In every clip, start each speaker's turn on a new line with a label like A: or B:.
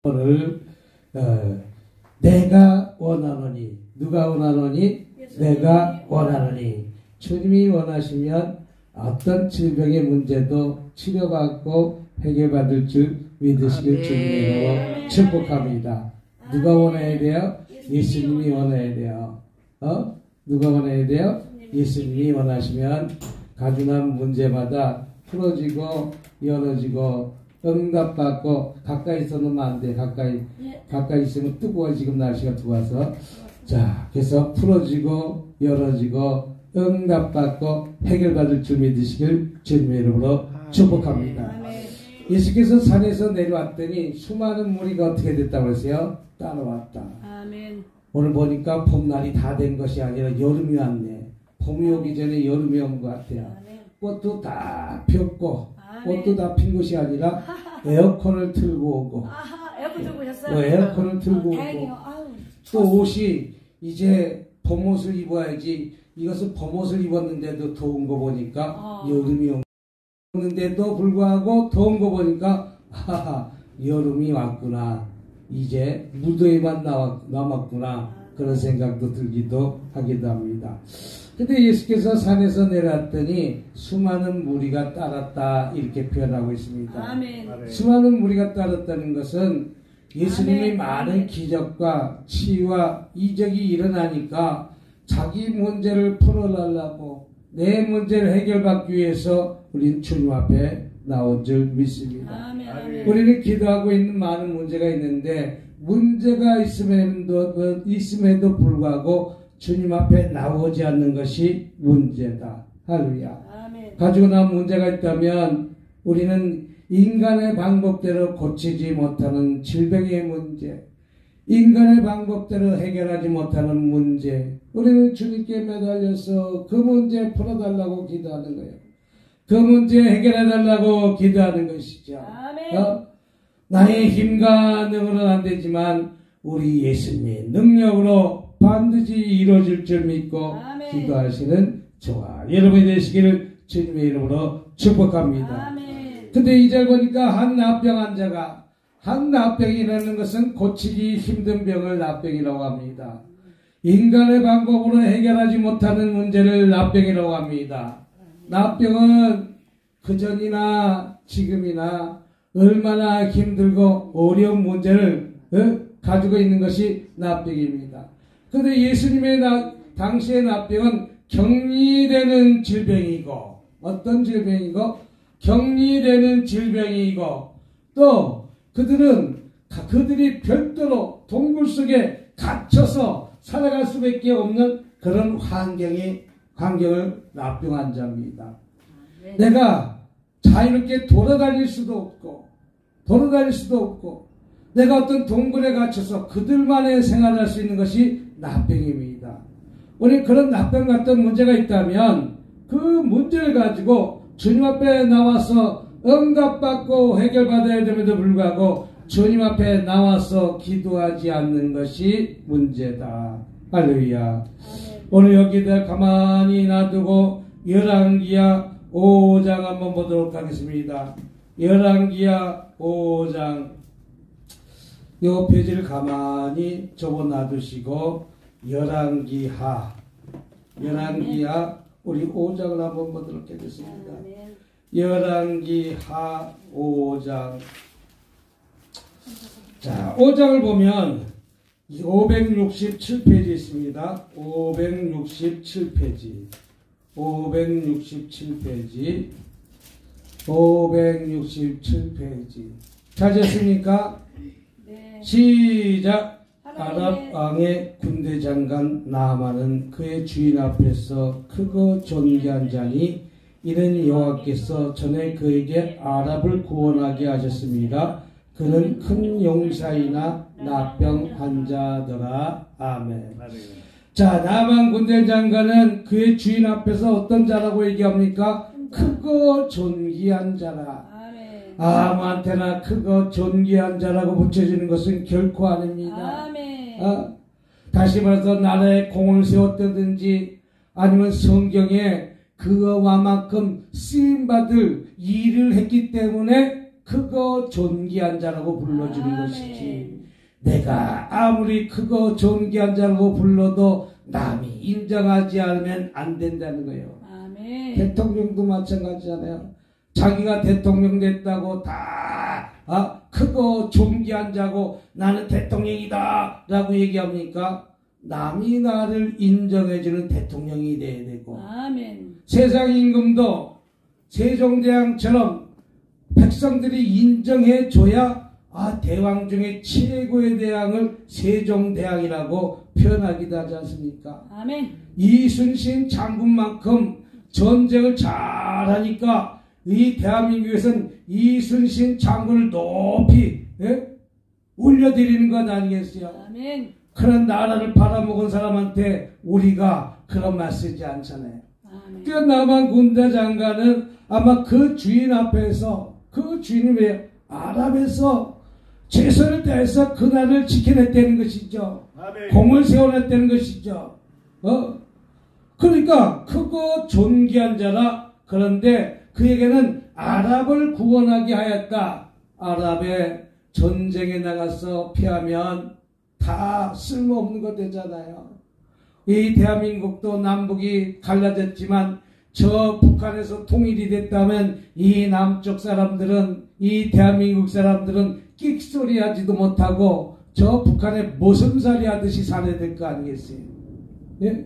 A: 오늘 내가 원하노니, 누가 원하노니? 내가 원하노니. 주님이 원하시면 어떤 질병의 문제도 치료받고 해결받을 줄 믿으시길 주님으로 축복합니다. 누가 원해야 돼요? 예수님이 원해야 돼요. 누가 원해야 돼요? 예수님이 원하시면 가중한 문제마다 풀어지고 열어지고 응답받고. 가까이 있어놓으면 안 돼. 가까이 있으면 뜨거워. 지금 날씨가 더워서. 자, 그래서 풀어지고 열어지고 응답받고 해결받을 줄 믿으시길 주님의 이름으로 축복합니다. 예수께서 산에서 내려왔더니 수많은 무리가 어떻게 됐다고 그랬어요? 따라왔다. 아멘. 오늘 보니까 봄날이 다 된 것이 아니라 여름이 왔네. 봄이 오기 전에 여름이 온 것 같아요. 꽃도 다 폈고 꽃도 다 핀 것이 아니라 에어컨을 틀고 오고.
B: 에어컨 틀고 오셨어요?
A: 에어컨을 틀고 오고. 또 옷이 이제 봄옷을 입어야지. 이것은 봄옷을 입었는데도 더운 거 보니까 여름이 오는데도 불구하고 더운 거 보니까 여름이 왔구나. 이제 무더위만 남았구나. 그런 생각도 들기도 하기도 합니다. 근데 예수께서 산에서 내려왔더니 수많은 무리가 따랐다 이렇게 표현하고 있습니다. 아멘. 수많은 무리가 따랐다는 것은 예수님이 아멘. 많은 기적과 치유와 이적이 일어나니까 자기 문제를 풀어달라고 내 문제를 해결받기 위해서 우리는 주님 앞에 나온 줄 믿습니다. 아멘. 우리는 기도하고 있는 많은 문제가 있는데 문제가 있음에도 불구하고 주님 앞에 나오지 않는 것이 문제다. 할렐루야. 가지고 나온 문제가 있다면 우리는 인간의 방법대로 고치지 못하는 질병의 문제, 인간의 방법대로 해결하지 못하는 문제, 우리는 주님께 매달려서 그 문제 풀어달라고 기도하는 거예요. 그 문제 해결해달라고 기도하는 것이죠. 나의 힘과 능으로는 안 되지만 우리 예수님의 능력으로 반드시 이루어질 줄 믿고 아멘. 기도하시는 저와 여러분이 되시기를 주님의 이름으로 축복합니다. 근데 이 절 보니까 한 나병 환자가, 한 나병이라는 것은 고치기 힘든 병을 나병이라고 합니다. 인간의 방법으로 해결하지 못하는 문제를 나병이라고 합니다. 나병은 그전이나 지금이나 얼마나 힘들고 어려운 문제를 가지고 있는 것이 나병입니다. 그런데 예수님의 당시의 나병은 격리되는 질병이고, 어떤 질병이고? 격리되는 질병이고, 또 그들이 별도로 동굴 속에 갇혀서 살아갈 수밖에 없는 그런 환경을 나병 환자입니다. 내가 자유롭게 돌아다닐 수도 없고 내가 어떤 동굴에 갇혀서 그들만의 생활을 할 수 있는 것이 나병입니다. 우리 그런 나병 같은 문제가 있다면 그 문제를 가지고 주님 앞에 나와서 응답받고 해결받아야 됨에도 불구하고 주님 앞에 나와서 기도하지 않는 것이 문제다. 할렐루야. 오늘 여기다 가만히 놔두고 열왕기야 5장 한번 보도록 하겠습니다. 열왕기야 5장 요 페이지를 가만히 접어 놔두시고 열왕기하 우리 5장을 한번 보도록 하겠습니다. 열왕기하 5장. 자, 5장을 보면 567페이지 있습니다. 567페이지 찾으셨습니까? 네. 시작. 아랍 왕의 군대 장관 나아만은 그의 주인 앞에서 크고 존귀한 자니 이는 여호와께서 전에 그에게 아랍을 구원하게 하셨습니다. 그는 큰 용사이나 나병 환자더라. 아멘. 자, 나아만 군대 장관은 그의 주인 앞에서 어떤 자라고 얘기합니까? 크고 존귀한 자라. 아무한테나 크고 존귀한 자라고 붙여지는 것은 결코 아닙니다. 다시 말해서 나라에 공을 세웠다든지 아니면 성경에 그와만큼 쓰임받을 일을 했기 때문에 크고 존귀한 자라고 불러주는 것이지, 내가 아무리 크고 존귀한 자라고 불러도 남이 인정하지 않으면 안 된다는 거예요.
B: 아멘.
A: 대통령도 마찬가지잖아요. 자기가 대통령 됐다고 다 크고 존귀한 자고 나는 대통령이다 라고 얘기합니까? 남이 나를 인정해주는 대통령이 돼야 되고,
B: 아멘.
A: 세상 임금도 세종대왕처럼 백성들이 인정해줘야 대왕 중에 최고의 대왕을 세종대왕이라고 표현하기도 하지 않습니까?
B: 아멘.
A: 이순신 장군만큼 전쟁을 잘하니까 이 대한민국에서는 이순신 장군을 높이 올려드리는 것 아니겠어요?
B: 아멘.
A: 그런 나라를 팔아먹은 사람한테 우리가 그런 말 쓰지 않잖아요.
B: 아멘.
A: 그 남한 군대 장관은 아마 그 주인 앞에서, 그 주인이 왜 아랍에서 최선을 다해서 그 나라를 지켜냈다는 것이죠.
C: 아멘.
A: 공을 세워냈다는 것이죠. 그러니까 크고 존귀한 자라. 그런데 그에게는 아랍을 구원하게 하였다. 아랍의 전쟁에 나가서 피하면 다 쓸모없는 것 되잖아요. 이 대한민국도 남북이 갈라졌지만 저 북한에서 통일이 됐다면 이 남쪽 사람들은, 이 대한민국 사람들은 끽소리 하지도 못하고 저 북한에 모섬살이 하듯이 살아야 될 거 아니겠어요? 예?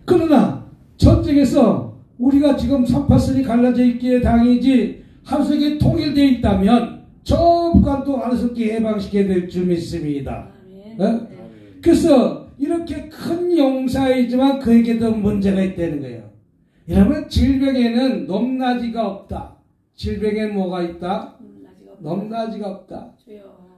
A: 그러나 전쟁에서 우리가 지금 3파선이 갈라져 있기에 당이지, 한석이 통일되어 있다면 저 북한도 한석이 해방시켜야 될 줄 믿습니다. 예? 그래서 이렇게 큰 용사이지만 그에게도 문제가 있다는 거예요. 여러분, 질병에는 높낮이가 없다. 질병에 뭐가 있다? 높낮이가 없다.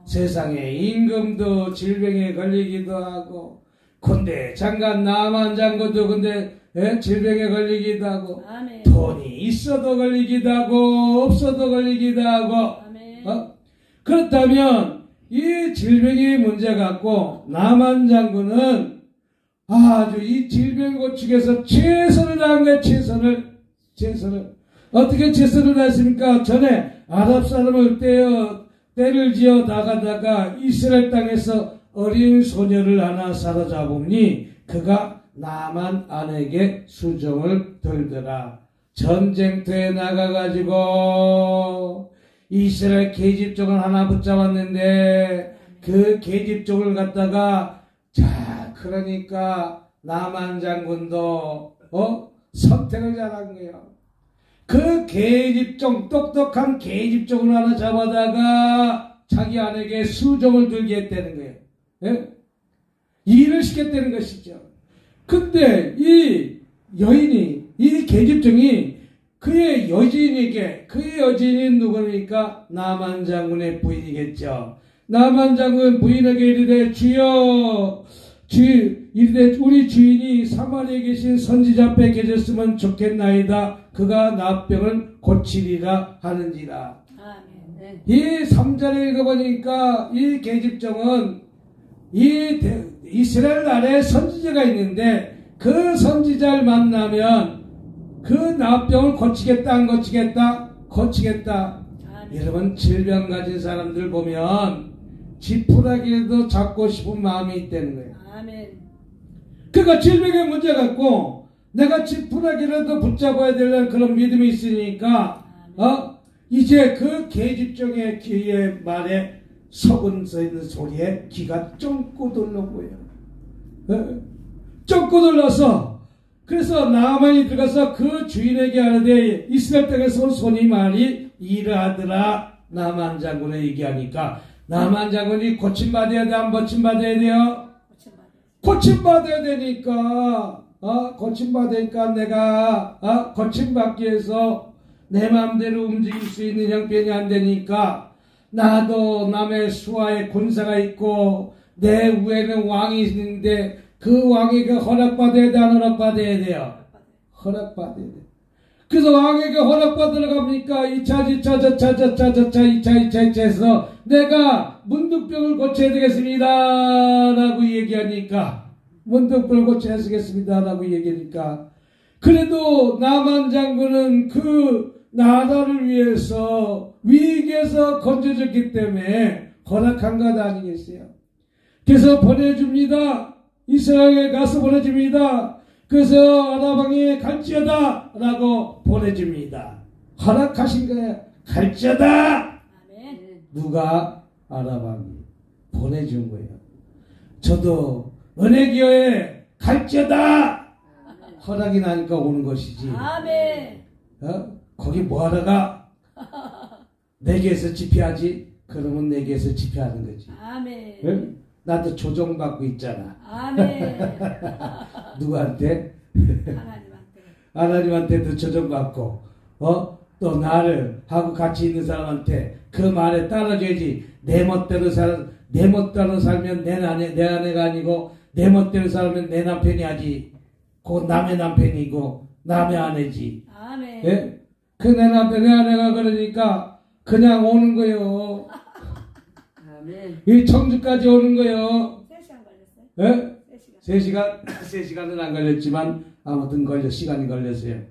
A: 세상에 임금도 질병에 걸리기도 하고, 군대 장관 남한 장군도 근데 질병에 걸리기도 하고,
B: 아멘.
A: 돈이 있어도 걸리기도 하고 없어도 걸리기도 하고.
B: 아멘.
A: 그렇다면 이 질병의 문제 갖고 남한 장군은 아주 이 질병 고치기 위해서 최선을 다한 거예요. 최선을. 어떻게 최선을 다했습니까? 전에 아랍 사람을 때를 지어 나가다가 이스라엘 땅에서 어린 소녀를 하나 사로잡으니 그가 남한 아내에게 수종을 들더라. 전쟁터에 나가가지고 이스라엘 계집종을 하나 붙잡았는데 그 계집종을 갖다가, 자, 그러니까 남한 장군도 선택을 잘한 거예요. 그 계집종, 똑똑한 계집종을 하나 잡아다가 자기 아내에게 수종을 들게 했다는 거예요. 예? 일을 시켰다는 것이죠. 근데 이 여인이, 이 계집종이 그의 여진이 누구니까? 남한 장군의 부인이겠죠. 남한 장군 부인에게 이르되, 주여, 이르되 우리 주인이 사마리아에 계신 선지자 앞에 계셨으면 좋겠나이다. 그가 나병을 고치리라 하는지라.
B: 아멘.
A: 이 3절에 읽어보니까 이 계집종은 이 이스라엘 나라에 선지자가 있는데 그 선지자를 만나면 그 나병을 고치겠다, 안 고치겠다? 고치겠다.
B: 아멘.
A: 여러분, 질병 가진 사람들 보면 지푸라기라도 잡고 싶은 마음이 있다는 거예요.
B: 아멘.
A: 그러니까 질병의 문제 갖고 내가 지푸라기라도 붙잡아야 되는 그런 믿음이 있으니까 이제 그 계집종의 귀의 말에 석은 서 있는 소리에 귀가 쫑긋 들려고요. 쫑긋 들려서, 그래서 나만이 들어가서 그 주인에게 하는데 이스라엘 땅에서 온 손이 말이 이러하더라. 남한 장군에 얘기하니까 남한 장군이 고침받아야 돼, 안 고침받아야 돼요? 고침받아야 되니까 고침받으니까 내가 고침받기 위해서 내 마음대로 움직일 수 있는 형편이 안 되니까 나도 남의 수하에 군사가 있고 내 위에는 왕이 있는데 그 왕에게 허락받아야 돼, 안 허락받아야 돼요? 허락받아야 돼. 그래서 왕에게 허락받으러 갑니까? 2차, 2차 해서 내가 문득병을 고쳐야 되겠습니다. 라고 얘기하니까, 문득병을 고쳐야 되겠습니다. 라고 얘기하니까, 그래도 남한 장군은 그 나라를 위해서 위기에서 건져줬기 때문에 허락한 것 아니겠어요? 그래서 보내줍니다. 이스라엘에 가서 보내줍니다. 그래서 아라방에 갈지어다 라고 보내줍니다. 허락하신 거예요. 갈지어다. 누가? 아라방이 보내준 거예요. 저도 은혜교회에 갈지어다 허락이 나니까 오는 것이지.
B: 아멘.
A: 거기 뭐하러 가? 내게서 집회하지? 그러면 내게서 집회하는 거지.
B: 아멘.
A: 응? 나도 조정받고 있잖아.
B: 아멘.
A: 누구한테?
B: 하나님한테.
A: 하나님한테도 조정받고 또 나를 하고 같이 있는 사람한테 그 말에 따라줘야지. 내 멋대로 살면 내 아내가 아니고 내 멋대로 살면 내 남편이 하지. 그 남의 남편이고 남의 아내지.
B: 아멘.
A: 예? 그 내 남편 내 아내가 그러니까 그냥 오는 거요.
C: 아멘.
A: 이 청주까지 오는 거요.
B: 3시간 걸렸어요?
A: 예? 3시간? 3시간은 안 걸렸지만 아무튼 시간이 걸렸어요.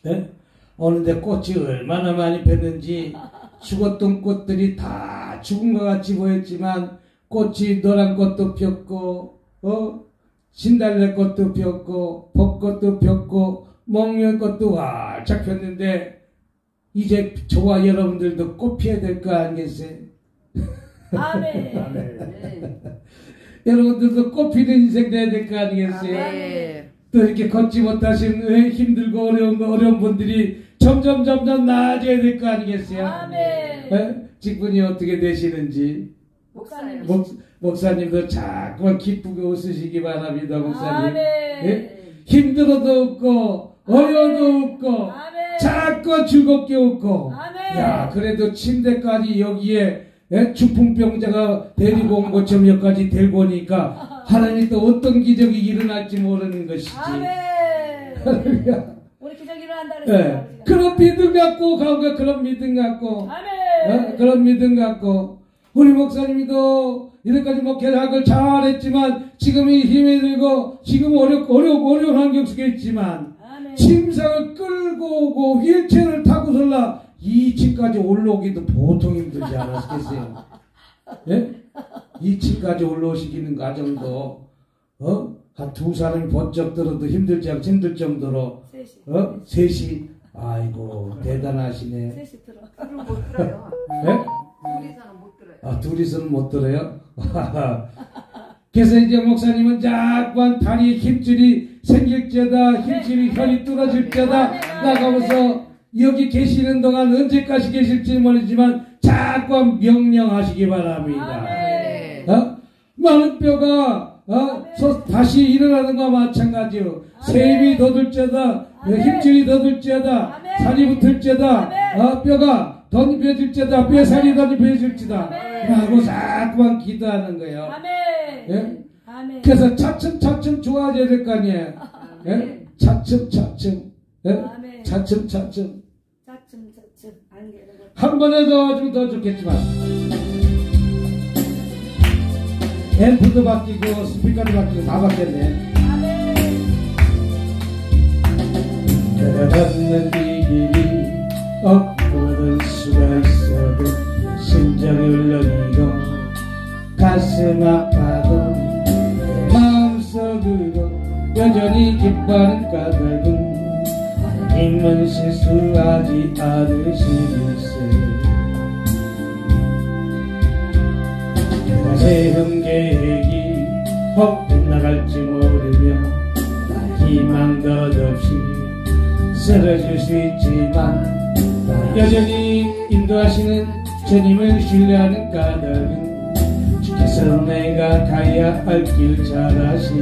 A: 예? 오는데 꽃이 얼마나 많이 폈는지 죽었던 꽃들이 다 죽은 것 같이 보였지만 꽃이 노란 꽃도 폈고 진달래 꽃도 폈고 벚꽃도 폈고 목련꽃도 활짝 폈는데 이제 저와 여러분들도 꽃 피워야 될 거 아니겠어요?
B: 아멘.
A: 여러분들도 꽃 피는 인생 돼야 될 거 아니겠어요?
C: 아멘.
A: 또 이렇게 걷지 못하신 힘들고 어려운 분들이 점점 나아져야 될 거 아니겠어요?
B: 아멘.
A: 직분이 어떻게 되시는지
B: 목사님.
A: 목사님도 자꾸만 기쁘게 웃으시기 바랍니다. 목사님.
B: 아멘.
A: 예? 힘들어도 웃고 어려워도 웃고
B: 아멘.
A: 자꾸 즐겁게 웃고
B: 아멘.
A: 야 그래도 침대까지 여기에 중풍병자가 데리고 온 것처럼 여기까지 데리고 오니까 하나님 또 어떤 기적이 일어날지 모르는 것이지.
B: 아멘. 우리 기적 일어난다
A: 예.
B: 그랬어요.
A: 그런 믿음 갖고 가고 그런 믿음 갖고
B: 아멘.
A: 그런 믿음 갖고 우리 목사님도 이렇게까지 목회학을 잘했지만 지금이 힘이 들고 지금 어려운 환경 속에 있지만
B: 아멘.
A: 침상을 끌고 오고 휠체어를 타고서라 2층까지 올라오기도 보통 힘들지 않았겠어요? 예? 2층까지 올라오시기는 과정도 한 두 사람이 번쩍 들어도 힘들 정도로
B: 3시.
A: 3시 아이고 대단하시네.
B: 3시 들어.
C: 그럼 못 들어요.
A: 예?
C: 둘이서는 못 들어요.
A: 아 둘이서는 못 들어요? 그래서 이제 목사님은 자꾸만 다리에 힘줄이 생길지어다 힘줄이 혈이 뚫어질지어다 나가면서 여기 계시는 동안 언제까지 계실지 모르지만 자꾸만 명령하시기 바랍니다.
B: 아멘.
A: 많은 뼈가 다시 일어나는 것과 마찬가지요. 셈이 돋을지어다 힘줄이 돋을지어다
B: 아멘.
A: 살이 붙을지어다 뼈가 덧입혀질지어다 뼈살이 덧입혀질지다 라고 자꾸만 기도하는 거예요.
B: 아멘.
A: 예?
B: 아멘.
A: 그래서 차츰 좋아져야 될 거 아니에요. 예? 차츰 예?
B: 아멘.
A: 차츰
B: 차츰 안 되는 거.
A: 한 번에 좀 더 좋겠지만 앰프도 바뀌고 스피커도 바뀌고 다 바뀌었네.
B: 아멘.
A: 내가 걷는 이 길이 없고는 수가 있어도 심장이 울렁이고 가슴 아파도 마음속으로 여전히 기뻐하는 까닭은 하나님은 실수하지 않으시겠어요. 내가 세운 계획이 헛빗나갈지 모르며 나 희망 덧없이 쓰러질 수 있지만 여전히 인도하시는 주님을 신뢰하는 까닭은 주께서 내가 가야 할 길 잘 아시세.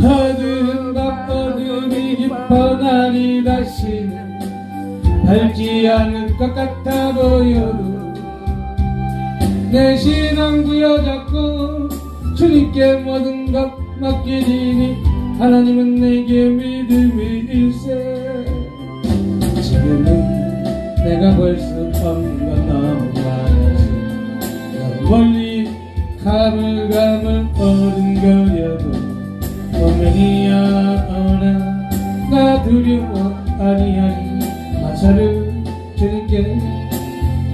A: 어두운 밤 어둠이 깊어 날이 다시는 밟지 않을 것 같아 보여도 내 신앙 부여잡고 주님께 모든 것 맡기리니 하나님은 내게 믿음이 일세. 지금은 내가 볼 수 없는 건 너무 많아서 멀리 가물가물 어른거려도 오면이야 오나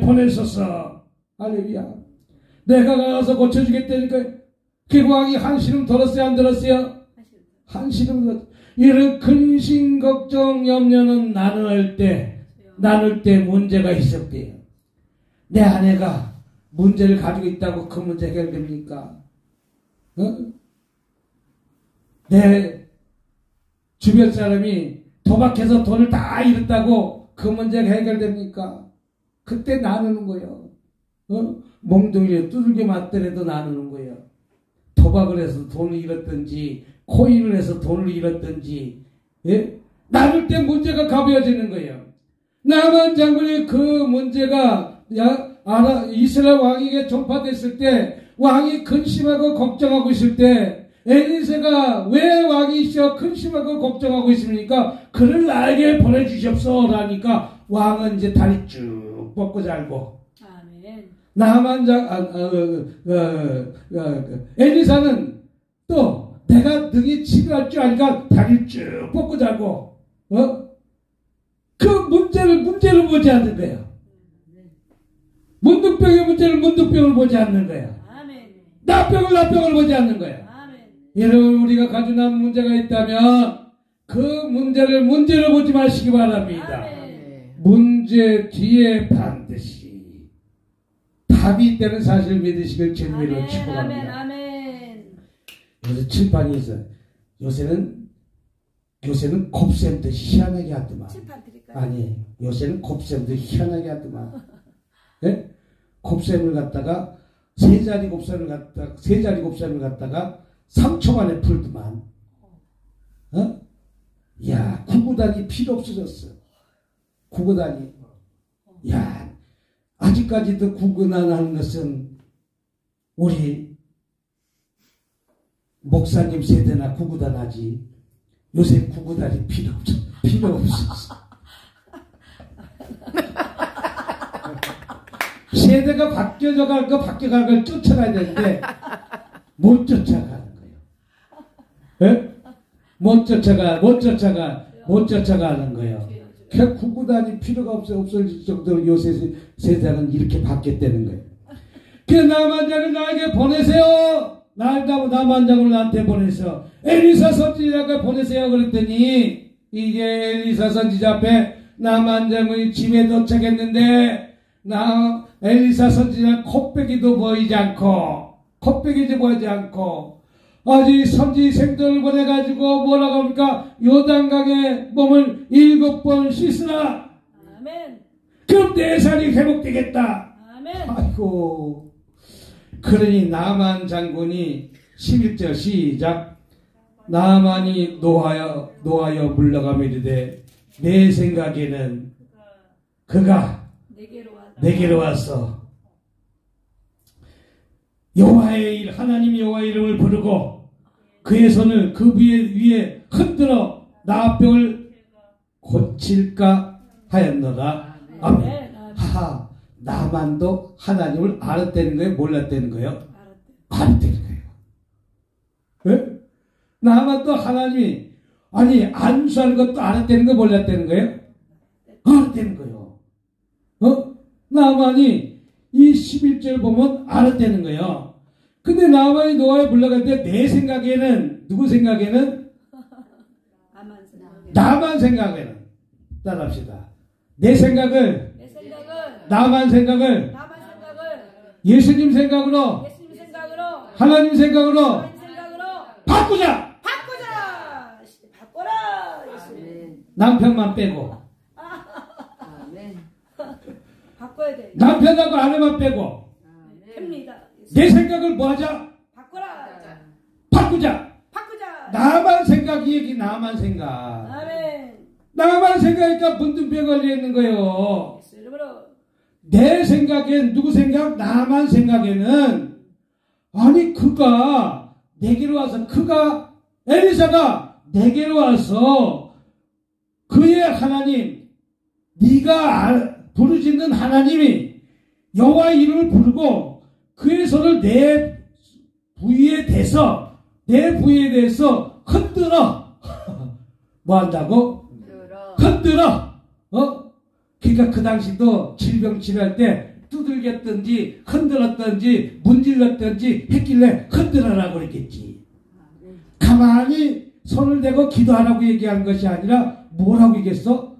A: 보내소서. 할렐루야. 내가 가서 고쳐주겠다니까 그 왕이 한시름 들었어요, 안 들었어요? 한시름 들었어요. 이런 근심, 걱정, 염려는 나눌 때 문제가 있었대요. 내 아내가 문제를 가지고 있다고 그 문제 해결됩니까? 내 주변 사람이 도박해서 돈을 다 잃었다고 그 문제가 해결됩니까? 그때 나누는 거예요. 몽둥이를 두들겨 맞더라도 나누는 거예요. 도박을 해서 돈을 잃었든지 코인을 해서 돈을 잃었든지 나눌 때 문제가 가벼워지는 거예요. 나만 장군이 그 문제가 이스라엘 왕에게 전파됐을 때 왕이 근심하고 걱정하고 있을 때 엘리사가 왜 왕이시여 근심하고 걱정하고 있습니까? 그를 나에게 보내주십소라니까 왕은 이제 다리 쭉 뻗고 자고
B: 아멘.
A: 나만 엘리사는 또 내가 능히 치료할 줄 아니까 다리 쭉 뻗고 자고 그 문제를 보지 않는 거예요. 문득병의 문제를 문득병을 보지 않는 거예요.
B: 아멘.
A: 나병을 보지 않는 거예요.
B: 아멘.
A: 여러분 우리가 가지고 남은 문제가 있다면 그 문제를 문제로 보지 마시기 바랍니다.
B: 아멘.
A: 문제 뒤에 반드시 답이 있다는 사실을 믿으시길 주님으로
B: 아멘.
A: 축복합니다.
B: 아멘.
A: 요새 칠판이 있어요. 요새는 곱셈도 희한하게 하더만.
B: 칠판 드릴까요?
A: 아니 요새는 곱셈도 희한하게 하더만. 예? 곱셈을 갖다가 세 자리 곱셈을 갖다가 3초 만에 풀더만. 야, 구구단이 필요 없어졌어. 구구단이. 야, 아직까지도 구구단 하는 것은 우리 목사님 세대나 구구단 하지. 요새 구구단이 필요 없었어. 세대가 바뀌어가는 걸 쫓아가야 되는데 못 쫓아가는 거예요. 예? 못 쫓아가는 거예요. 그 구구단이 필요가 없어질 정도로 요새 세상은 이렇게 바뀌었다는 거예요. 그 남한장을 나에게 보내세요. 남한장을 나한테 보내서 엘리사 선지자가 보내세요. 그랬더니 이게 엘리사 선지자 앞에 남한장의 집에 도착했는데 엘리사 선지자는 콧배기도 보이지 않고 아직 선지생들을 보내가지고 뭐라고 합니까? 요단강에 몸을 7번 씻으라.
B: 아멘.
A: 그럼 내 살이 회복되겠다.
B: 아멘.
A: 아이고. 그러니 나만 장군이 11절 시작. 나만이 노하여 물러가며 이르되 내 생각에는 그가 내게로 와서 하나님 여호와의 이름을 부르고 그의 손을 그 위에 흔들어 나병을 고칠까 하였노라. 아멘. 하하, 나만도 하나님을 알았다는 거예요? 몰랐다는 거예요? 알았다는 거예요. 왜? 나만도 하나님이 안수하는 것도 알았다는 거 몰랐다는 거예요? 알았다는 거예요. 나만이 이 11절 보면 알았다는 거예요. 근데 나만이 노아에 물러갈 때 내 생각에는 누구 생각에는? 나만 생각에는 따라합시다. 내 생각을 나만 생각을 예수님 생각으로 하나님 생각으로 바꾸자.
B: 바꿔라.
A: 남편만 빼고
B: 바꿔야 돼.
A: 남편하고 아내만 빼고
B: 됩니다.
A: 내 생각을 뭐 하자? 바꾸자. 나만 생각이 나만 생각.
B: 아멘.
A: 나만 생각이니까 문둥병 걸려 있는 거예요. 내 생각엔 누구 생각? 나만 생각에는 그가 내게로 와서 엘리사가 내게로 와서 그의 하나님 네가 부르짖는 하나님이 여호와의 이름을 부르고 그의 손을 내 부위에 대서 흔들어. 뭐 한다고? 흔들어. 그러니까 그 당시도 질병 치료할 때 두들겼든지 흔들었든지 문질렀든지 했길래 흔들어라고 그랬겠지. 가만히 손을 대고 기도하라고 얘기하는 것이 아니라 뭐라고 얘기했어?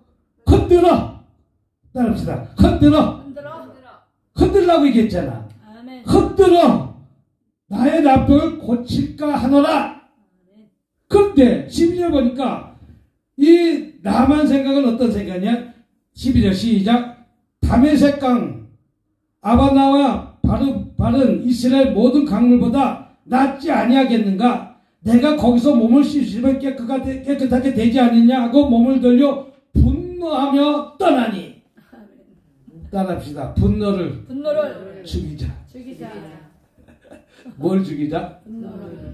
A: 흔들어. 따라합시다. 흔들라고 얘기했잖아.
B: 아멘.
A: 흔들어. 나의 나병을 고칠까 하노라. 그런데 12절 보니까 이 나만 생각은 어떤 생각이냐? 12절 시작. 다메섹강 아바나와 바른 이스라엘 모든 강물보다 낫지 아니하겠는가? 내가 거기서 몸을 씻으면 깨끗하게 되지 않느냐 하고 몸을 돌려 분노하며 떠나니. 따라합시다. 분노를 죽이자. 뭘 죽이자?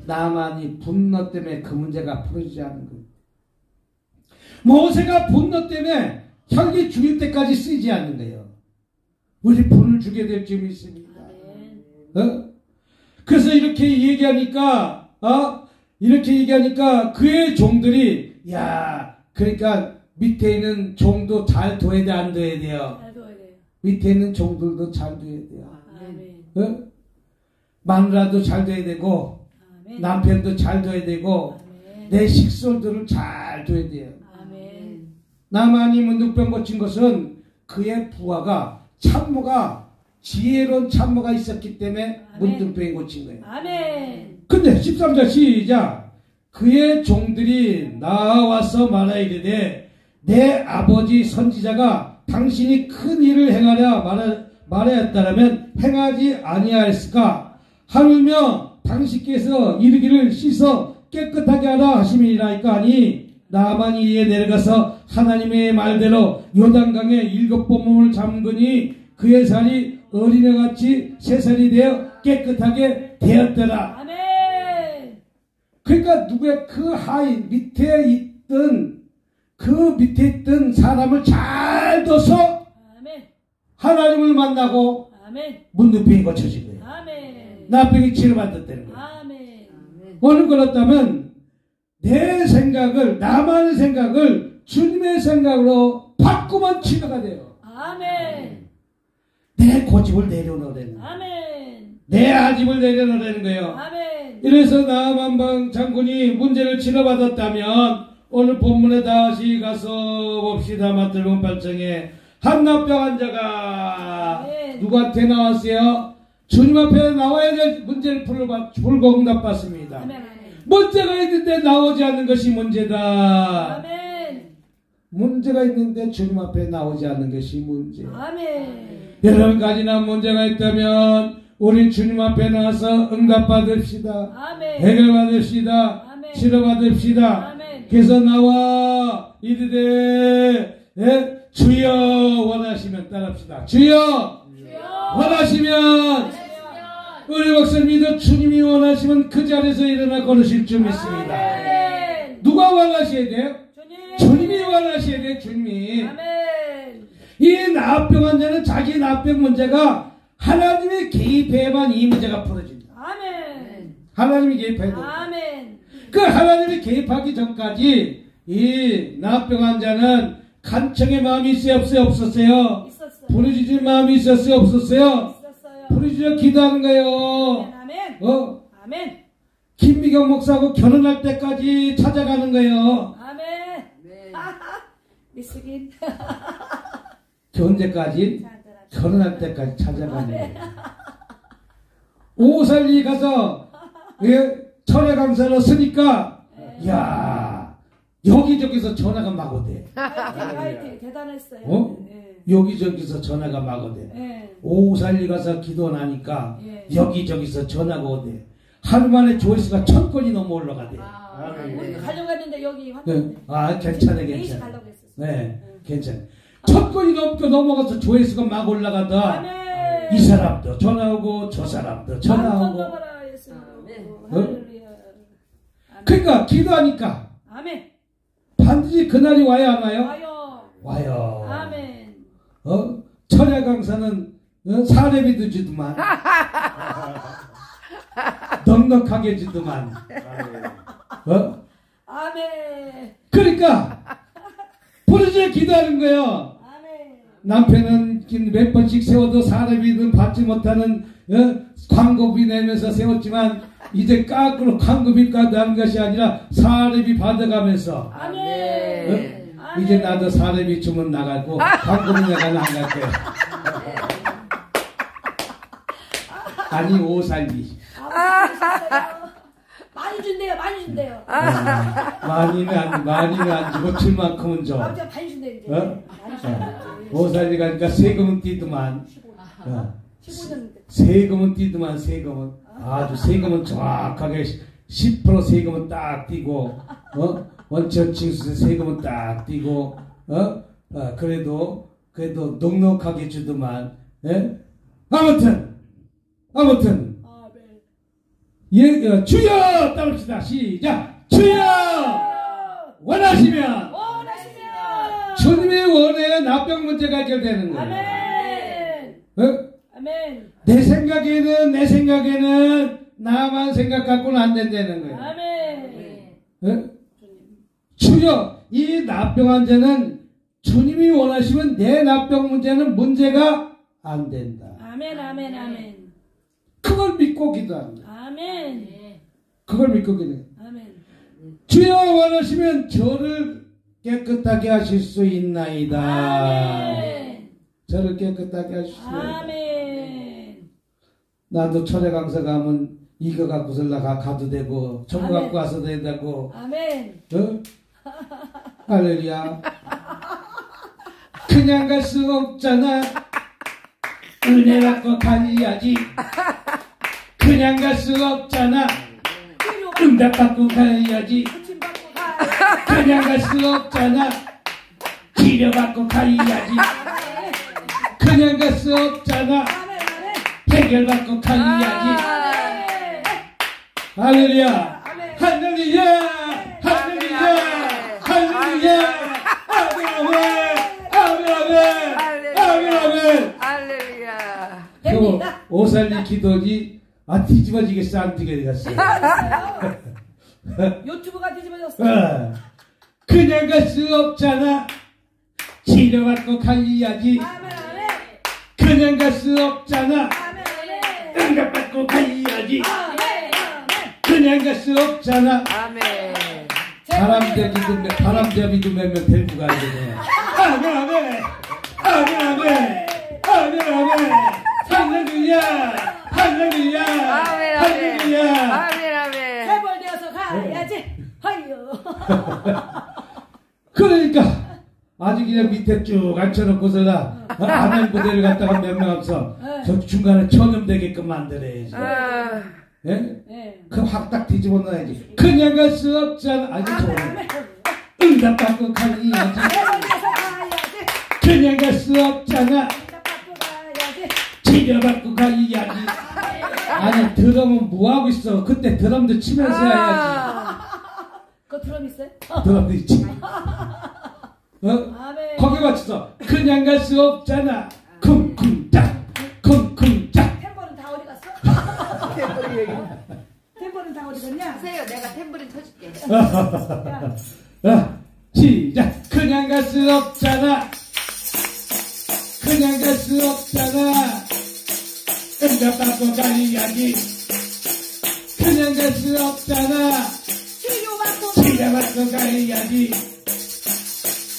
A: 나만이 분노 때문에 그 문제가 풀어지지 않은 거예요. 모세가 분노 때문에 혈기 죽일 때까지 쓰지 않는 거예요. 우리 분을 주게 될 점이 있습니다. 그래서 이렇게 얘기하니까 그의 종들이 그러니까 밑에 있는 종도 잘 둬야 돼, 안 둬야 돼요? 밑에 있는 종들도 잘 둬야 돼요. 마누라도 잘 둬야 되고 남편도 잘 둬야 되고 내 식솔들을 잘 둬야 돼요. 나만이 문득병 고친 것은 그의 부하가 지혜로운 참모가 있었기 때문에 문득병이 고친 거예요. 근데 13절 시작. 그의 종들이 나와서 말하이르되 내 아버지 선지자가 당신이 큰 일을 행하려 말하였다라면 행하지 아니하였을까 하물며 당신께서 이르기를 씻어 깨끗하게 하라 하심이니까 하니 나만이 이에 내려가서 하나님의 말대로 요단강에 7번 몸을 잠그니 그의 살이 어린애같이 새살이 되어 깨끗하게 되었더라. 그러니까 누구의 그 밑에 있던 사람을 잘 둬서 하나님을 만나고 문둥병이 고쳐진 거예요. 나병이 치료받았다는 거예요. 오늘 그렇다면 나만의 생각을 주님의 생각으로 바꾸면 치료가 돼요. 내 고집을 내려놓으라는 거예요. 내 아집을 내려놓으라는 거예요. 이래서 나만방 장군이 문제를 치료받았다면 오늘 본문에 다시 가서 봅시다. 마태복음 8장에 한나병 환자가 누구한테 나왔어요? 주님 앞에 나와야 될 문제를 풀고 응답받습니다. 문제가 있는데 나오지 않는 것이 문제다. 문제가 있는데 주님 앞에 나오지 않는 것이 문제. 여러 가지나 문제가 있다면 우리 주님 앞에 나와서 응답받읍시다. 해결받읍시다. 치료받읍시다. 그래서 나와 이르되 주여 원하시면 따라합시다. 주여 원하시면 우리 목사님도 주님이 원하시면 그 자리에서 일어나 걸으실 줄 믿습니다. 누가 원하셔야 돼요? 주님이 원하셔야 돼요. 주님이. 이 나병 환자는 자기 나병 문제가 하나님의 개입해야만 이 문제가 풀어진다. 하나님이 개입해야 돼. 그 하나님이 개입하기 전까지 이 나병 환자는 간청의 마음이 있어요? 없었어요? 부르짖을 마음이 있었어요? 없었어요? 부르짖어 기도하는 거예요. 김미경 목사하고 결혼할 때까지 찾아가는 거예요.
B: 미스긴.
A: 언제까지? 결혼할 때까지 찾아가는 거예요. 오살리 가서 철회 강사로 쓰니까 여기저기서 전화가 막 오대.
B: 화이팅 대단했어요.
A: 여기저기서 전화가 막 오대. 오살리 가서 기도 나니까 여기저기서 전화가 오대. 하루 만에 조회수가 1000건이 넘어 올라가대.
B: 가려고 했는데 여기 왔는데.
A: 괜찮아. 네, 괜찮아. 1000건이 넘어가서 조회수가 막 올라가다. 이 사람도 전화오고 저 사람도 전화오고. 그러니까 기도하니까 반드시 그날이 와야 안 와요? 와요. 철야 강사는 사례비도 주더만. 넉넉하게 주더만. 그러니까 부르짖어 기도하는 거예요. 남편은 몇 번씩 세워도 사례비는 받지 못하는 광고비 내면서 세웠지만 이제 까꾸로 광고비 하는 것이 아니라 사례비 받아가면서 이제 나도 사례비 주면 나가고 광고비 내가 안 갈 거야. 많이 오살비.
B: 많이 많이 준대요, 많이 준대요.
A: 많이는 안 주고 줄 만큼은 줘.
B: 아버지가 많이 준대, 이제.
A: 어?
B: 많이 준대.
A: 오살이 가니까 세금은 띄더만.
B: 15년 때.
A: 세금은 띄더만, 세금은. 아주 세금은 정확하게 10% 세금은 딱 띄고, 원천 징수세 세금은 딱 띄고, 그래도 넉넉하게 주더만, 예? 아무튼, 예, 주여! 따봅시다. 시작! 주여! 원하시면! 주님이 원해야 나병 문제가 해결되는 거예요.
B: 아멘.
A: 어?
B: 아멘.
A: 내 생각에는 나만 생각 갖고는 안 된다는 거예요.
B: 아멘.
A: 어? 주여! 이 나병 환자는 주님이 원하시면 내 나병 문제는 문제가 안 된다.
B: 아멘, 아멘, 아멘.
A: 그걸 믿고 기도합니다.
B: 아멘.
A: 그걸 믿고 기도해요.
B: 아멘.
A: 주여 원하시면 저를 깨끗하게 하실 수 있나이다.
B: 아멘.
A: 저를 깨끗하게 하실 수 있나이다.
B: 아멘.
A: 나도 철회 강사 가면 이거 갖고서 가도 되고 전부
B: 아멘.
A: 갖고 와서도 된다고.
B: 아멘.
A: 어? 할렐루야. 그냥 갈 수 없잖아. 은혜 받고 가야지. 그냥 갈 수 없잖아. 응답 받고 가야지. 그냥 갈 수 없잖아. 치료 받고 가야지. 그냥 갈 수 없잖아. 해결 받고 가야지. 할렐루야. 할렐루야. 할렐루야. 할렐루야. 아멘.
C: 할렐루야.
B: 됩니다.
A: 오살리 기도지 뒤집어지겠어 안 되겠어.
B: 유튜브가 뒤집어졌어.
A: 그냥 갈 수 없잖아. 치료받고 가야지.
B: 아멘, 아멘.
A: 그냥 갈 수 없잖아.
B: 아멘, 아멘.
A: 응답받고 가야지.
B: 아멘, 아멘.
A: 그냥 갈 수 없잖아.
C: 아멘.
A: 바람잡이도 몇 명 데리고 가야 되네. 아멘 아멘. 아멘 아멘. 아멘 아멘. 할렐루야. 할렐루야.
C: 아멘, 아멘.
A: 할렐루야.
C: 아멘, 아멘.
B: 해벌되어서 가야지. 허유.
A: 그러니까 아주 그냥 밑에 쭉 앉혀놓고서나 아멘 부대를 갖다가 몇 명 앞서 저 중간에 전염되게끔 만들어야지. 예?
B: 네.
A: 그 확 딱 뒤집어 놔야지. 그냥 갈 수 없잖아. 아니 좋아. 응답받고 가야지.
B: 해벌되어서 가야지.
A: 그냥 갈 수 없잖아.
B: 응답받고 가야지.
A: 치료받고 가야지. 아니 드럼은 뭐하고 있어. 그때 드럼도 치면서 해야지.
B: 그 드럼 있어요?
A: 드럼도 있지.
B: 아멘.
A: 거기 맞춰서 그냥 갈 수 없잖아. 쿵쿵짝 쿵쿵짝.
B: 템버는 다 어디 갔어? 템버는 다 어디 갔냐?
C: 하세요. 내가 탬버린 쳐줄게.
A: 시작. 그냥 갈 수 없잖아. 그냥 갈 수 없잖아. 응답받고 가야지. 그냥 갈 수 없잖아. 치료받고 가야지.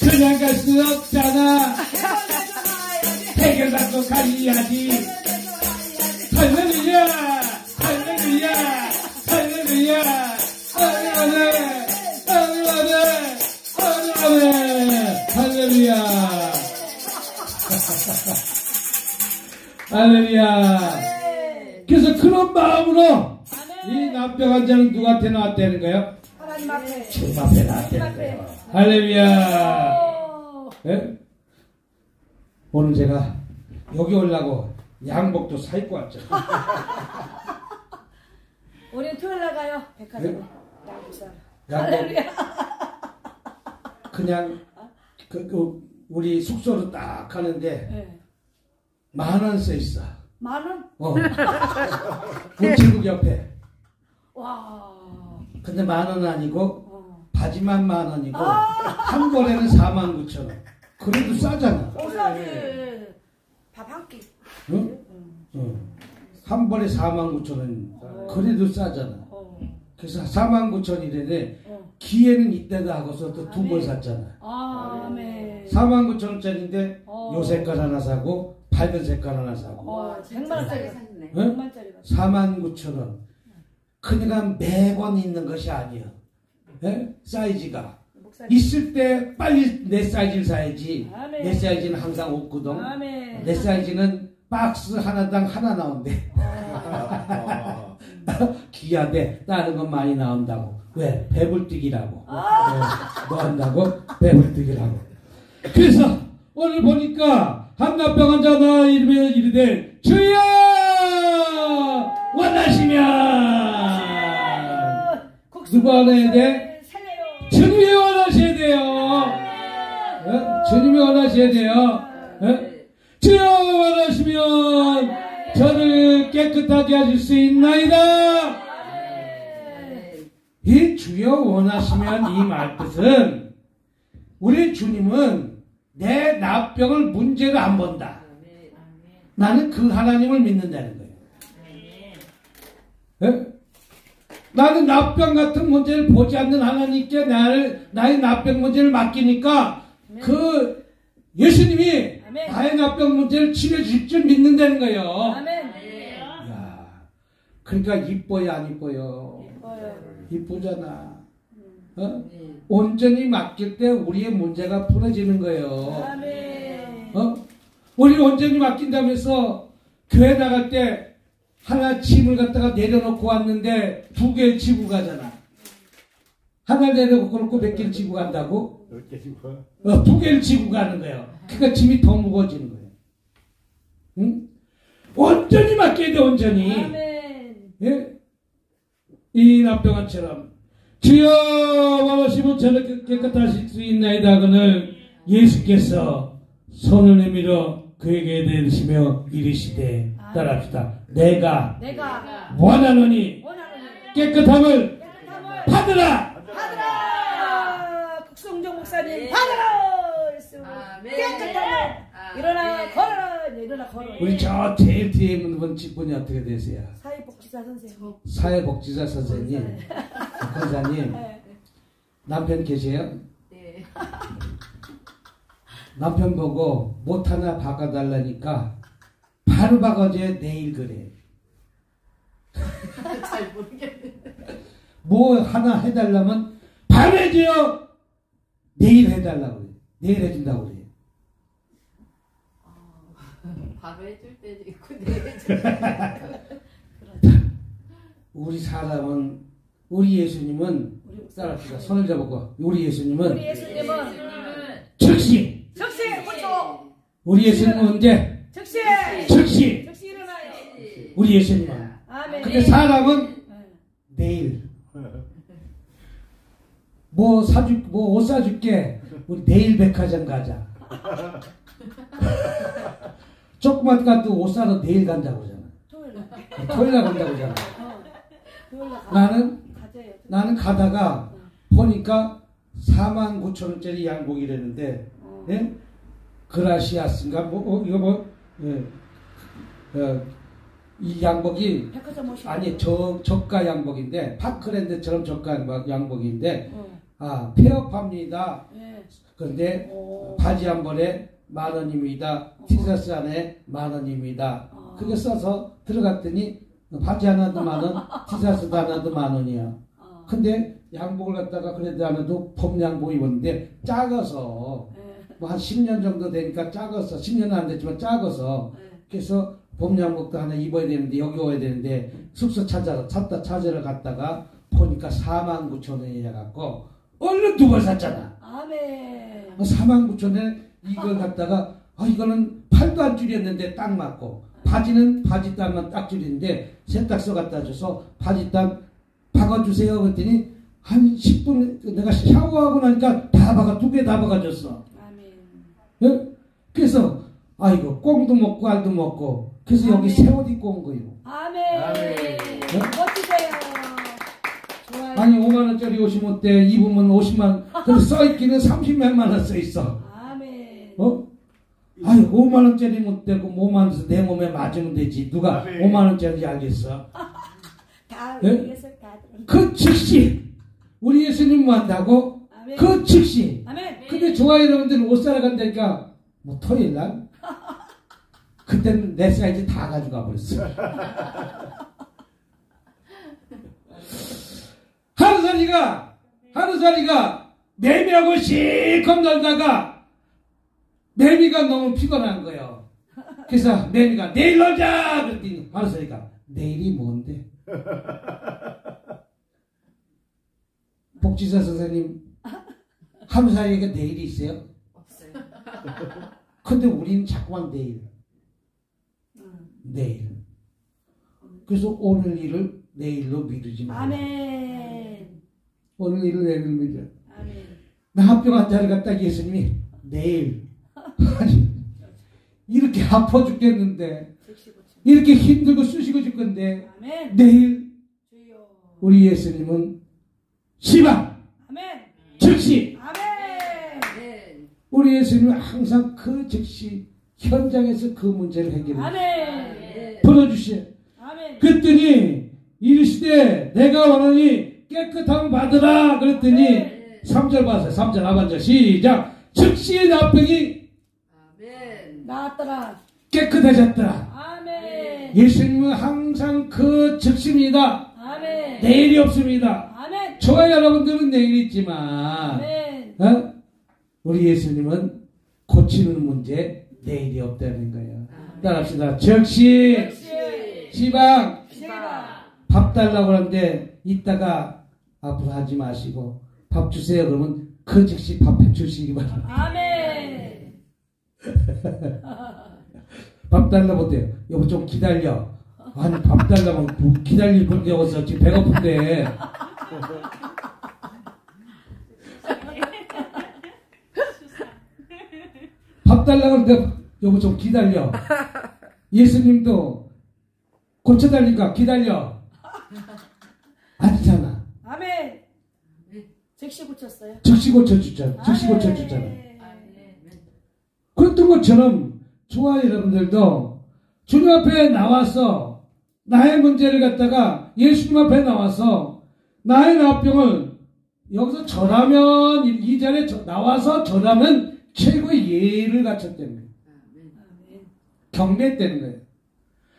A: 그냥 갈 수 없잖아. 해결받고 가야지. 할렐루야. 할렐루야. 할렐루야. 아멘. 아멘. 아멘. 할렐루야. 할렐루야. 그래서 그런 마음으로 이 남편 환자는 누구한테 나왔다는 거예요?
B: 하나님 앞에.
A: 주님 앞에 나왔다는 거예요. 할렐루야. 예? 오늘 제가 여기 오려고 양복도 사 입고 왔죠.
B: 우리 토요일 나가요. 백화점에.
A: 네?
B: 양복사.
A: 양복 그냥 우리 숙소로 딱 가는데
B: 네.
A: 10,000원 써 있어.
B: 10,000원?
A: 우체국 옆에.
B: 와.
A: 근데 10,000원 아니고 바지만 10,000원이고
B: 아.
A: 한 벌에는 49,000원. 그래도 싸잖아.
B: 오사지. 밥 한 끼.
A: 응? 응. 한 벌에 49,000원. 그래도 싸잖아. 그래서 49,000원이래. 기회는 이때다 하고서 또 두 벌 샀잖아.
B: 아멘.
A: 49,000원짜리인데 요 색깔 하나 사고 밝은 색깔 하나 사고.
B: 100만 원짜리 샀네.
A: 응?
B: 100만짜리.
A: 49,000원. 그러니까 매번 있는 것이 아니에요. 예? 사이즈가.
B: 목사님.
A: 있을 때 빨리 내 사이즈를 사야지.
B: 아멘.
A: 내 사이즈는 항상 없거든.
B: 아멘.
A: 내 사이즈는 박스 하나당 하나 나온대. 귀하대. 다른 건 많이 나온다고. 왜? 배불뜨기라고. 뭐 한다고? 배불뜨기라고. 그래서 오늘 보니까 한나병 환자가 이르며 이르되 주여 원하시면 누구 원해야 돼? 주님이 원하셔야 돼요. 주님이 원하셔야 돼요. 주여 원하시면 저를 깨끗하게 하실 수 있나이다. 이 주여 원하시면 이 말뜻은 우리 주님은 내 나병을 문제를 안 본다. 나는 그 하나님을 믿는다는 거예요. 네? 나는 나병 같은 문제를 보지 않는 하나님께 나의 나병 문제를 맡기니까 그 예수님이 나의 나병 문제를 치료해 주실 줄 믿는다는 거예요. 야, 그러니까 이뻐요, 안 이뻐요? 이쁘잖아. 온전히 맡길 때 우리의 문제가 풀어지는 거예요. 우리 온전히 맡긴다면서 교회 나갈 때 하나 짐을 갖다가 내려놓고 왔는데 2개를 지고 가잖아. 하나 내려놓고 몇 개를 지고 간다고? 2개를 지고 가는 거예요. 그러니까 짐이 더 무거워지는 거예요. 응? 온전히 맡겨야 돼, 온전히. 예? 이 남병환처럼 주여 원하시면 저를 깨끗하실 수 있나이다. 그는 예수께서 손을 내밀어 그에게 내리시며 이르시되 따라합시다. 내가 원하노니 깨끗함을 받으라.
B: 국성정 목사님 받으라. 깨끗함을 일어나 걸어라. 일어나 걸어.
A: 우리 저 제일 뒤에 있는 분 직분이 어떻게 되세요?
B: 사회복지사 선생님.
A: 사회복지사 선생님, 권사님, 남편 계세요?
C: 네.
A: 남편 보고 못 하나 바꿔달라니까 바로 바꿔줘야 내일 그래.
C: 잘 모르겠네.
A: 뭐 하나 해달라면 바로 해줘요. 내일 해달라고 그래. 내일 해준다고 그래.
C: 바로 해줄 때도 있고 내일 해줄 때도 있고.
A: 우리 사람은 우리 예수님은 따라합시다. 손을 잡고 우리 예수님은 즉시
B: 그렇죠.
A: 우리 예수님은 언제? 즉시
B: 일어나요.
A: 우리 예수님은.
B: 아멘.
A: 근데 사람은 내일 뭐 옷 사줄게. 우리 내일 백화점 가자. 조그만 가도 옷 사러 내일 간다고 하잖아. 토요일 날 간다고 하잖아. 나는 가다가 보니까 49,000원짜리 양복이라는데, 예? 그라시아스인가 이거 이 양복이 아니 저가 양복인데 파크랜드처럼 저가 양복인데 폐업합니다. 그런데 바지 한 벌에 10,000원입니다. 티셔츠 안에 10,000원입니다. 그게 써서 들어갔더니 바지 하나도 10,000원, 티셔츠도 하나도 10,000원이야. 근데 양복을 갖다가 그래도 하나도 봄 양복 입었는데 작아서 뭐 한 10년 정도 되니까 작아서 10년은 안 됐지만 작아서 그래서 봄 양복도 하나 입어야 되는데 여기 와야 되는데 숙소 찾으러 갔다가 보니까 49,000원이라 갖고 얼른 2벌 샀잖아.
B: 아멘.
A: 49,000원에 이걸 갖다가 이거는 팔도 안 줄였는데 딱 맞고 바지는 바지단만 딱 줄이는데 세탁소 갖다 줘서 바지단 박아주세요 그랬더니 한 10분 내가 샤워하고 나니까 다 박아 2개 다 박아줬어.
B: 아멘.
A: 예? 그래서 이거 꽁도 먹고 알도 먹고 그래서 여기 새 옷 입고 온 거예요.
B: 아멘. 멋지세요. 좋아요.
A: 아니 5만원짜리 옷이 못돼 입으면 50만 근데 써있기는 30몇만 원 써있어.
B: 아멘.
A: 5만원짜리 못되고 5만원에서 내 몸에 맞으면 되지 누가 5만원짜리인지 알겠어.
B: 다
A: 예?
B: 위해서 다
A: 그 즉시 우리 예수님 한다고
B: 아멘.
A: 그 즉시.
B: 아멘.
A: 근데 좋아요 여러분들 옷 사러 간다니까 뭐 토요일 날 그때는 내 사이즈 다 가져가 버렸어. 하루살이가 매미하고 실컷 놀다가 매미가 너무 피곤한 거예요. 그래서 매미가 내일 놀자 그랬더니 하루살이가 내일이 뭔데? 복지사 선생님, 하루살이가 내일이 있어요?
C: 없어요.
A: 근데 우리는 자꾸만 내일. 그래서 오늘 일을 내일로 미루지 마.
B: 아멘.
A: 오늘 일을 내일로 미루자.
B: 아멘.
A: 나 합병한 자를 갖다 예수님이 내일. 아니, 이렇게 아파 죽겠는데, 이렇게 힘들고 쑤시고 죽건데,
B: 아멘.
A: 내일
B: 주여.
A: 우리 예수님은 시방,
B: 아멘.
A: 즉시.
B: 아멘.
C: 네.
A: 우리 예수님은 항상 그 즉시 현장에서 그 문제를 해결해
B: 아멘.
A: 풀어주시오.
B: 아멘.
A: 그랬더니 이르시되 내가 원하니 깨끗함을 받으라 그랬더니 3절 봤어요. 3절 하반절 시작. 즉시 나병이
C: 아멘.
B: 나았더라.
A: 깨끗해졌더라.
B: 아멘.
A: 예수님은 항상 그 즉시입니다.
B: 아멘.
A: 내일이 없습니다.
B: 아멘.
A: 저와 여러분들은 내일이 있지만
B: 아멘.
A: 우리 예수님은 고치는 문제 내일이 없다는 거예요. 따라합시다. 즉시 시방 밥 달라고 하는데 이따가 앞으로 하지 마시고 밥 주세요 그러면 그 즉시 밥 해주시기 바랍니다.
B: 아멘.
A: 밥 달라고 못해요. 여보 좀 기다려. 아니 밥 달라고 기다릴 걸 배웠어. 지금 배고픈데. 밥 달라고 하는데 여보 좀 기다려. 예수님도 고쳐달니까 기다려. 아니잖아.
B: 아멘. 즉시 고쳤어요.
A: 즉시 고쳐주잖아. 즉시
B: 아멘.
A: 고쳐주잖아.
C: 아멘.
A: 그랬던 것처럼 저와 여러분들도 주님 앞에 나와서 나의 문제를 갖다가 예수님 앞에 나와서 나의 나병을 여기서 절하면 이 자리에 나와서 절하면 최고의 예의를 갖췄다는 거예요. 경배했다는 거예요.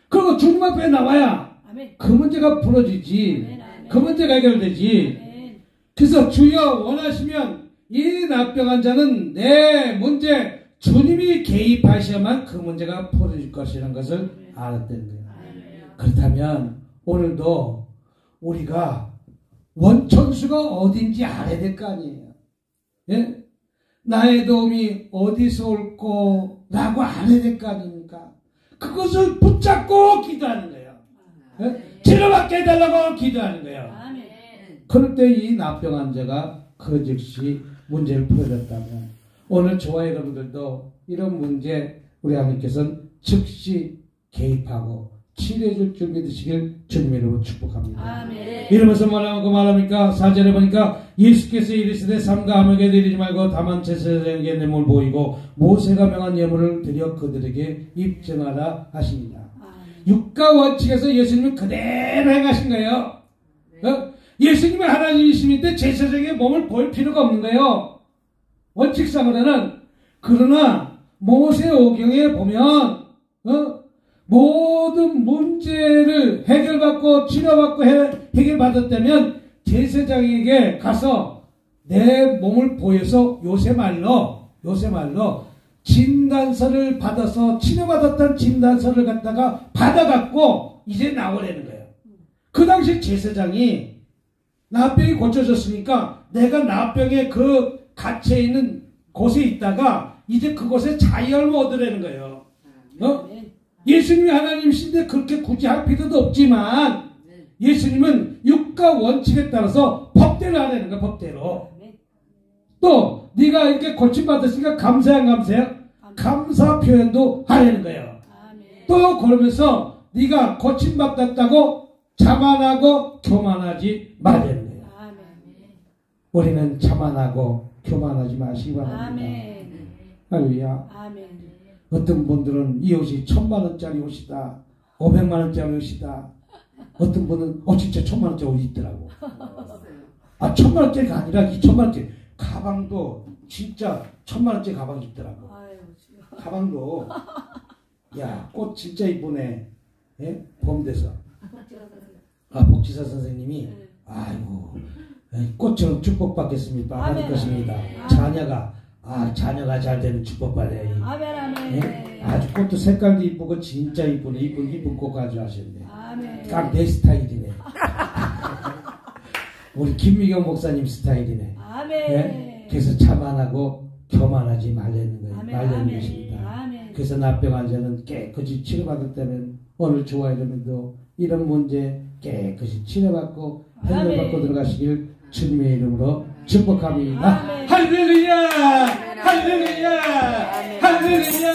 A: 그리고 주님 앞에 나와야
B: 아멘.
A: 그 문제가 풀어지지.
B: 아멘. 아멘.
A: 그 문제가 해결되지.
B: 아멘.
A: 그래서 주여 원하시면 이 나병한 자는 내 문제 주님이 개입하셔야만 그 문제가 풀어질 것이라는 것을 알았다는 거예요. 그렇다면 오늘도 우리가 원천수가 어딘지 알아야 될 거 아니에요. 예? 나의 도움이 어디서 올고 라고 알아야 될 거 아닙니까? 그것을 붙잡고 기도하는 거예요. 예? 치료받게 해달라고 기도하는 거예요.
B: 아멘.
A: 그럴 때 이 나병 환자가 그 즉시 문제를 풀어줬다면 오늘 저와 여러분들도 이런 문제 우리 하나님께서는 즉시 개입하고 치료해줄 준비 되시길 주님의 이름으로 축복합니다.
B: 아멘.
A: 이러면서 뭐라고 말합니까? 4절에 보니까 예수께서 이르시되 삼가 아무에게 드리지 말고 다만 제사장에게 내 몸을 보이고 모세가 명한 예물을 드려 그들에게 입증하라 하십니다. 육가 원칙에서 예수님은 그대로 행하신 거예요. 예수님은 하나님이심인데 제사장에게 몸을 보일 필요가 없는 거예요. 원칙상으로는. 그러나 모세 오경에 보면 모든 문제를 해결받고 치료받고 해결받았다면 제사장에게 가서 내 몸을 보여서 요새 말로 진단서를 받아서 치료받았다는 진단서를 갖다가 받아갖고 이제 나오라는 거예요. 그 당시 제사장이 나병이 고쳐졌으니까 내가 나병의 그 갇혀 있는 곳에 있다가 이제 그곳에 자유를 얻으라는 거예요. 예수님이 하나님이신데 그렇게 굳이 할 필요도 없지만 예수님은 육가 원칙에 따라서 법대로 하라는 거야. 법대로. 또 네가 이렇게 고침받았으니까 감사해 안 감사해요? 감사 표현도 하라는 거예요. 또 그러면서 네가 고침받았다고 자만하고 교만하지 말라는 거예요. 우리는 자만하고 교만하지 마시기 바랍니다. 할렐루야. 어떤 분들은 이 옷이 1000만원짜리 옷이다. 500만원짜리 옷이다. 어떤 분은 진짜 1000만원짜리 옷이 있더라고. 1000만원짜리가 아니라 2000만원짜리 가방도 진짜 1000만원짜리 가방이 있더라고. 가방도 야, 꽃 진짜 이쁘네. 예? 봄 돼서. 복지사 선생님이 아이고 꽃처럼 축복받겠습니다. 받을
B: 아멘.
A: 것입니다. 자녀가 잘 되는 축복받아요.
B: 아멘, 아멘.
A: 아주 꽃도 색깔도 이쁘고 진짜 이쁘네. 이쁜 꽃 가져가셨네.
B: 아멘.
A: 딱 내 스타일이네. 우리 김미경 목사님 스타일이네.
B: 아멘.
A: 네? 그래서 자만하고 교만하지 말라는 거예요.
B: 아멘,
A: 말라는
B: 아멘.
A: 것입니다.
B: 아멘.
A: 그래서 납병 환자는 깨끗이 치료받을 때는 오늘 좋아이러면도 이런 문제 깨끗이 치료받고 해결받고
B: 아멘.
A: 들어가시길 주님의 이름으로 축복합니다.
B: 아멘.
A: 할렐루야! 할렐루야! 할렐루야!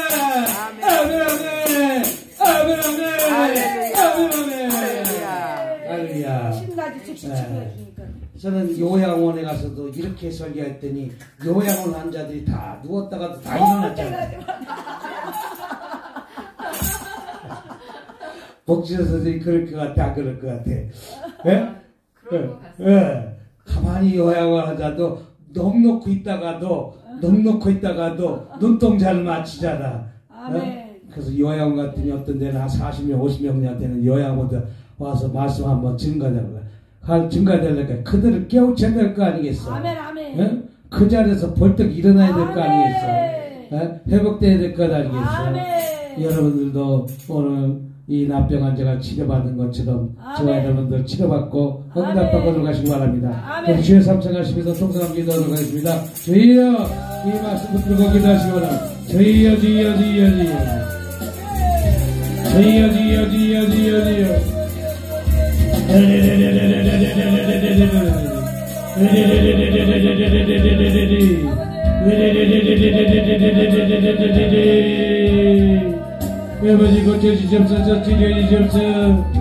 A: 아멘 아멘! 아멘 아멘! 할렐루야!
B: 신나지 즉시 치료해주니까.
A: 저는 요양원에 가서도 이렇게 설교했더니 요양원 환자들이 다 누웠다가도 다 일어났잖아요. 복지사 선생님이 그럴 것 같아, 그럴 것 같아. 예?
C: 그럴 것 같습니다.
A: 예. 가만히 요양원 환자도 넋놓고 있다가도 눈동자를 맞추잖아.
B: 아멘.
A: 그래서 요양원 같은 어떤 데는 한 40명, 50명한테는 요양원들 와서 말씀 한번 증가되려니까 그들을 깨우쳐야 될 거 아니겠어?
B: 아멘, 아멘.
A: 예? 그 자리에서 벌떡 일어나야 될 거
B: 아멘.
A: 아니겠어? 예? 회복돼야 될 것 아니겠어?
B: 아멘.
A: 여러분들도 오늘 이 납병 환자가 치료받은 것처럼 저와
B: 아멘.
A: 여러분들 치료받고 응답받고
B: 아멘.
A: 들어가시기 바랍니다.
B: 아멘.
A: 우리 주의 삼창하시면서 통성함 기도하도록 하겠습니다. 주여 이 말씀을 들고 기도하시기 바랍니다. 주여 주여 주여 주여 주여 주여 주여 주여 주여 아버지 고쳐주시옵소서 치료해주시옵소서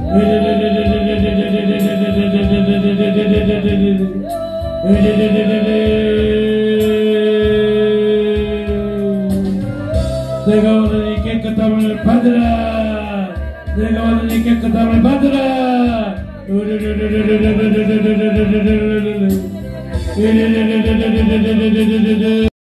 A: 내가 오늘 이 깨끗함을 받으라. 내가 오늘 이 깨끗함을 받으라.